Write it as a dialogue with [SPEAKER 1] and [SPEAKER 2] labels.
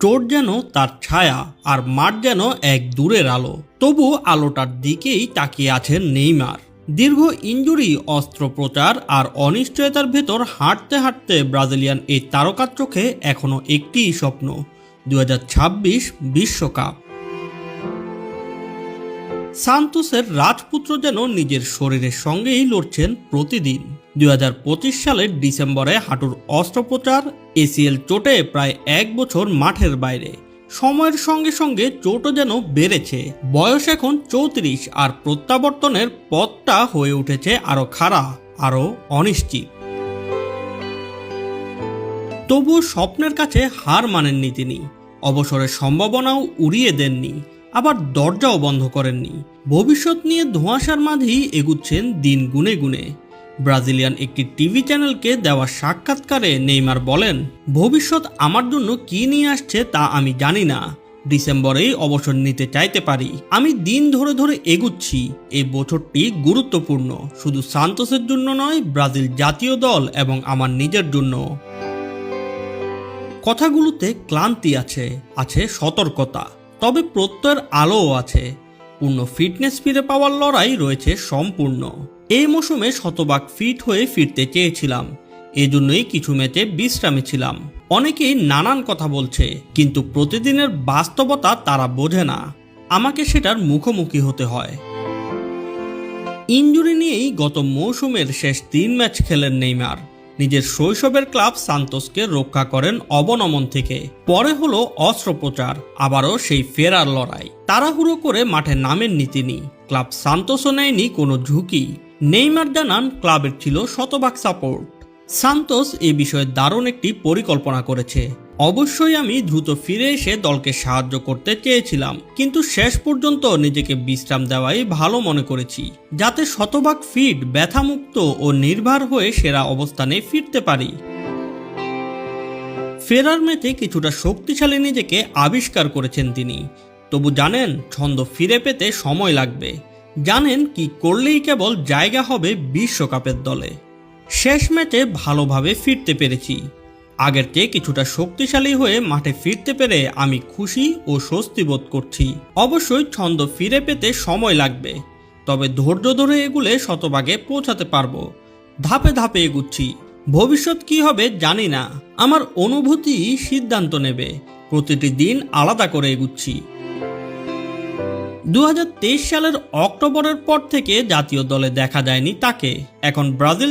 [SPEAKER 1] চোট যেন তার ছায়া আর মাঠ যেন এক দূরের আলো। তবু আলোটার দিকেই তাকিয়ে আছেন নেইমার। দীর্ঘ ইনজুরি, অস্ত্রোপচার আর অনিশ্চয়তার ভেতর হাঁটতে হাঁটতে ব্রাজিলিয়ান এই তারকার চোখে এখনও একটিই স্বপ্ন, 2026 বিশ্বকাপ। সান্তোসের রাজপুত্র যেন নিজের শরীরের সঙ্গেই লড়ছেন প্রতিদিন। 2025 সালের ডিসেম্বরে হাঁটুর অস্ত্রোপচার, এসিএল চোটে প্রায় 1 বছর মাঠের বাইরে। সময়ের সঙ্গে সঙ্গে চোটও যেন বেড়েছে। বয়স এখন 34 আর প্রত্যাবর্তনের পথটা হয়ে উঠেছে আরও খাড়া, আরও অনিশ্চিত। তবুও স্বপ্নের কাছে হার মানেননি তিনি। অবসরের সম্ভাবনাও উড়িয়ে দেননি, আবার দরজাও বন্ধ করেননি। ভবিষ্যৎ নিয়ে ধোঁয়াশার মাঝেই এগুচ্ছেন দিন গুনে গুনে। ব্রাজিলিয়ান একটি টিভি চ্যানেলকে দেওয়া সাক্ষাৎকারে নেইমার বলেন, ভবিষ্যৎ আমার জন্য কি নিয়ে আসছে তা আমি জানি না। ডিসেম্বরেই অবসর নিতে চাইতে পারি। আমি দিন ধরে ধরে এগুচ্ছি। এই বছরটি গুরুত্বপূর্ণ, শুধু সান্তোসের জন্য নয়, ব্রাজিল জাতীয় দল এবং আমার নিজের জন্য। কথাগুলোতে ক্লান্তি আছে, আছে সতর্কতা, তবে প্রত্যয়ের আলোও আছে। পূর্ণ ফিটনেস ফিরে পাওয়ার লড়াই রয়েছে সম্পূর্ণ। এই মৌসুমে শতভাগ ফিট হয়ে ফিরতে চেয়েছিলাম, এজন্যই কিছু ম্যাচে বিশ্রামে ছিলাম। অনেকেই নানান কথা বলছে, কিন্তু প্রতিদিনের বাস্তবতা তারা বোঝে না। আমাকে সেটার মুখোমুখি হতে হয়। ইনজুরি নিয়েই গত মৌসুমের শেষ 3 ম্যাচ খেলেন নেইমার। নিজের শৈশবের ক্লাব সান্তোসকে রক্ষা করেন অবনমন থেকে। পরে হলো অস্ত্রোপচার, আবারও সেই ফেরার লড়াই। তাড়াহুড়ো করে মাঠে নামেননি তিনি। ক্লাব সান্তোসও নেয়নি কোনো ঝুঁকি। নেইমার জানান, ক্লাবের ছিল শতভাগ সাপোর্ট। সান্তোস এ বিষয়ে দারুণ একটি পরিকল্পনা করেছে। অবশ্যই আমি দ্রুত ফিরে এসে দলকে সাহায্য করতে চেয়েছিলাম, কিন্তু শেষ পর্যন্ত নিজেকে বিশ্রাম দেওয়াই ভালো মনে করেছি, যাতে শতভাগ ফিট, ব্যথামুক্ত ও নির্ভর হয়ে সেরা অবস্থানে ফিরতে পারি। ফেরার ম্যাচে কিছুটা শক্তিশালী নিজেকে আবিষ্কার করেছেন তিনি। তবু জানেন, ছন্দ ফিরে পেতে সময় লাগবে। জানেন কি করলেই কেবল জায়গা হবে বিশ্বকাপের দলে। শেষ ম্যাচে ভালোভাবে ফিরতে পেরেছি। আগের চেয়ে কিছুটা শক্তিশালী হয়ে মাঠে ফিরতে পেরে আমি খুশি ও স্বস্তি বোধ করছি। অবশ্যই ছন্দ ফিরে পেতে সময় লাগবে, তবে ধৈর্য ধরে এগুলে শতভাগে পৌঁছাতে পারবো। ধাপে ধাপে এগুচ্ছি। ভবিষ্যৎ কি হবে জানি না, আমার অনুভূতি সিদ্ধান্ত নেবে। প্রতিটি দিন আলাদা করে এগুচ্ছি। 2023 সালের অক্টোবরের পর থেকে জাতীয় দলে দেখা যায়নি তাকে। এখন ব্রাজিল